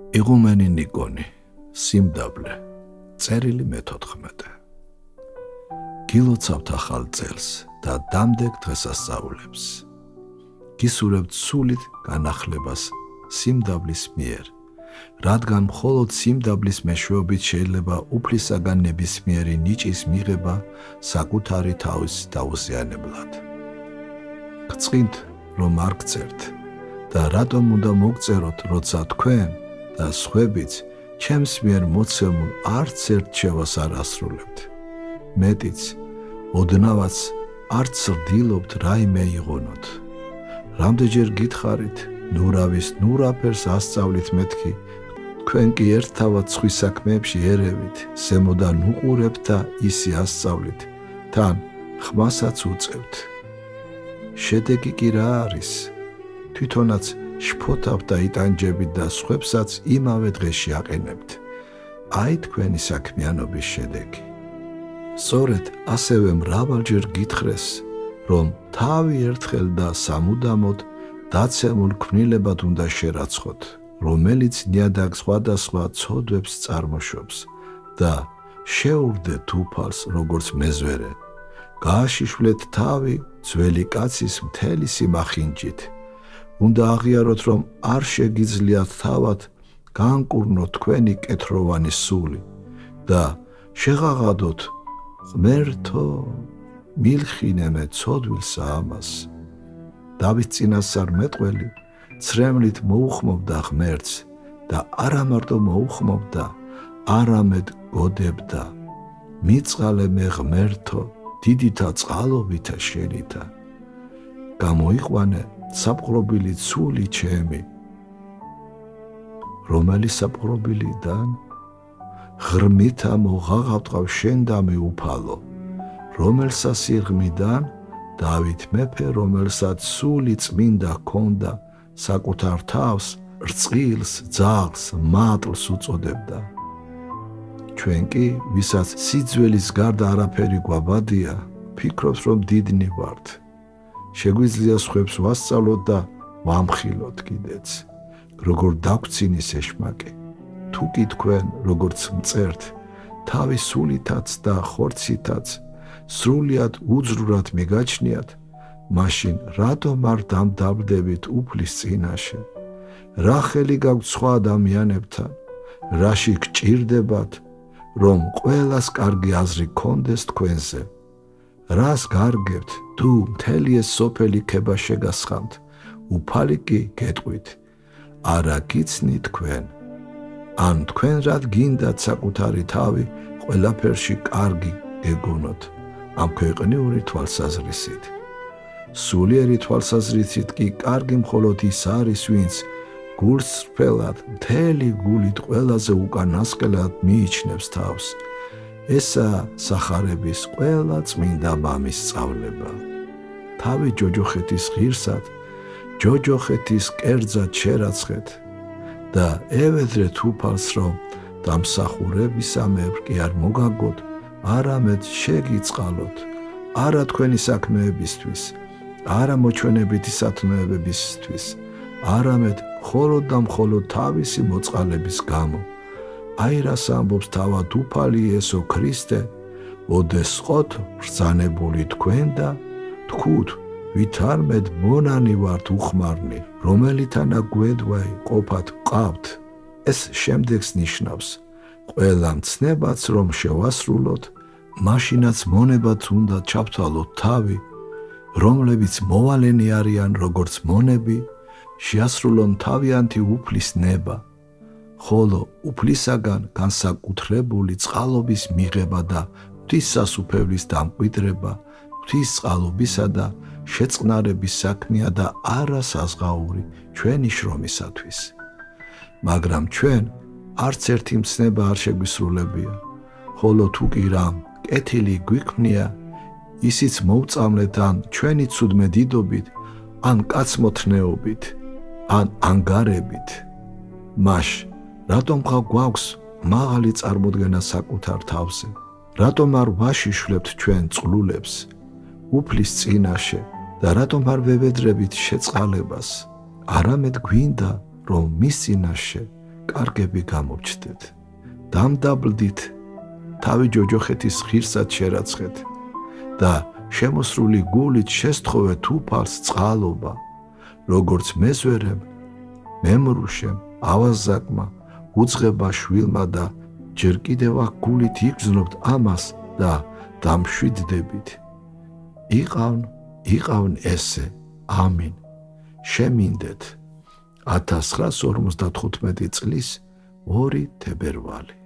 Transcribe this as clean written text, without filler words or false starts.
იღუმენი ნიკონი, სიმდაბლე, წერილი მე-14. გილოცავთ ახალ წელს და დამდეგ დღესასწაულებს. გისურვებთ სულით განახლებას სიმდაბლის მიერ, რადგან მხოლოდ სიმდაბლის მეშვეობით შეიძლება უფლისაგან ნებისმიერი ნიჭის მიღება საკუთარი თავის დაუზიანებლად. გწყინთ, რომ არ გწერთ და რატომ უნდა მოგწეროთ, როცა თქვენ და სხვებიც ჩემს მიერ მოცემულ არც ერთ შევას არ ასრულებთ. მეტიც, ოდნავაც არც რდილობთ რაიმე იღონოთ. რამდენჯერ გითხარით, ნურავის ნურაფერს ასწავლით მეთქი, თქვენ კი ერთთავად სხვის საქმეებში ერევით, ზემოდან უყურებთ და ისი ასწავლით, თან ხმასაც უწევთ. შედეგი კი რა არის? თვითონაც შფოთავთ და იტანჯებით და სხვებსაც იმავე დღეში აყენებთ. აი თქვენი საქმიანობის შედეგი. სწორედ ასევე მრავალჯერ გითხრეს, რომ თავი ერთხელ და სამუდამოდ დაცემულ ქმნილებად უნდა შერაცხოთ, რომელიც ნიადაგ სხვადასხვა ცოდვებს წარმოშობს და შეურდეთ უფალს როგორც მეზვერე. გააშიშვლეთ თავი ძველი კაცის მთელი სიმახინჯით. უნდა აღიაროთ, რომ არ შეგიძლიათ თავად განკურნოთ თქვენი კეთროვანი სული და შეღაღადოთ ღმერთო, მილხინე ცოდვილსა ამას. დავით წინასწარმეტყველი ცრემლით მოუხმობდა ღმერთს და არა მარტო მოუხმობდა, არამედ გოდებდა. მიწყალე მე ღმერთო, დიდითა წყალობითა შენითა. გამოიყვანე საპყრობილი ცული ჩემი. რომელი საპყრობილიდან? ღრმითა მოღაღავტყავ შენ და მეუფალო. რომელსა სიღრმიდან? დავით მეფე, რომელსაც სული წმინდა ჰქონდა, საკუთარ თავს რწყილს, ძაღლს, მატლს უწოდებდა. ჩვენ კი, ვისაც სიძველის გარდა არაფერი გვაბადია, ფიქრობთ, რომ დიდნი ვართ. შეგვიძლია სხვებს ვასწავლოთ და ვამხილოთ კიდეც. როგორ დაგვცინის ეშმაკი. თუ კი თქვენ, როგორც მწერთ, თავის სულითაც და ხორცითაც სრულიად უძრურად მიგაჩნიათ, მაშინ რატომ არ დამდაბლდებით უფლის წინაშე? რა ხელი გაქვთ სხვა ადამიანებთან? რაში გჭირდებათ, რომ ყველას კარგი აზრი გქონდეს თქვენზე? რას გარგებთ, თუ მთელი ეს სოფელი ქება შეგასხამთ, უფალი კი გეტყვით? არა გიცნით თქვენ? ან თქვენ რად გინდათ საკუთარი თავი ყველაფერში კარგი გეგონოთ ამ ქვეყნიური თვალსაზრისით? სულიერი თვალსაზრისით კი კარგი მხოლოდ ის არის, ვინც გულსრფელად, მთელი გულით ყველაზე უკანასკნელად მიიჩნევს თავს. ესაა სახარების ყველა წმინდა მამის სწავლება. თავი ჯოჯოხეთის ღირსად, ჯოჯოხეთის კერძად შერაცხეთ და ევედრეთ უფალს, რომ დამსახურებისამებრ კი არ მოგაგოთ, არამედ შეგიწყალოთ, არა თქვენი საქმეებისთვის, არა მოჩვენებითი სათნოებებისთვის, არამედ მხოლოდ და მხოლოდ თავისი მოწყალების გამო. აი რას ამბობს თავად უფალი იესო ქრისტე, ოდესყოთ ბრძანებული თქვენ და თქვუთ, ვითარმედ მონანი ვართ უხმარნი, რომელითანა გვედვაი ყოფათ ვყავთ. ეს შემდეგს ნიშნავს, ყველა მცნებაც რომ შევასრულოთ, მაშინაც მონებაც უნდა ჩავთვალოთ თავი, რომლებიც მოვალენი არიან როგორც მონები, შეასრულონ თავიანთი უფლის ნება, ხოლო უფლისაგან განსაკუთრებული წყალობის მიღება და ღვთისასუფეველის დამკვიდრება, ღვთის წყალობისა და შეწყნარების საქმეა და არა საზღაური ჩვენი შრომისათვის. მაგრამ ჩვენ არც ერთი მცნება არ შეგვისრულებია, ხოლო თუ კი რამ კეთილი გვიქმნია, ისიც მოვწამლეთ ან ჩვენი ცუდმე დიდობით, ან კაცმოთნეობით, ან ანგარებით. მაშ რატომ გვაქვს მაღალი წარმოდგენა საკუთარ თავზე? რატომ არ ვაშიშვლებთ ჩვენ წყლულებს უფლის წინაშე და რატომ არ ვევედრებით შეწყალებას? არამედ გვინდა, რომ მის წინაშე კარგები გამოვჩდეთ, დამდაბლდით, თავი ჯოჯოხეთის ღირსად შერაცხეთ და შემოსრული გულით შესთხოვეთ უფალს წყალობა, როგორც მეზვერემ, მემრუშემ, ავაზაკმა, უძღება შვილმა და ჯერ კიდევ აქ გულით იგრძნობთ ამას და დამშვიდდებით. იყავნ ესე, ამინ, შემინდეთ 1955 წლის 2 თებერვალი.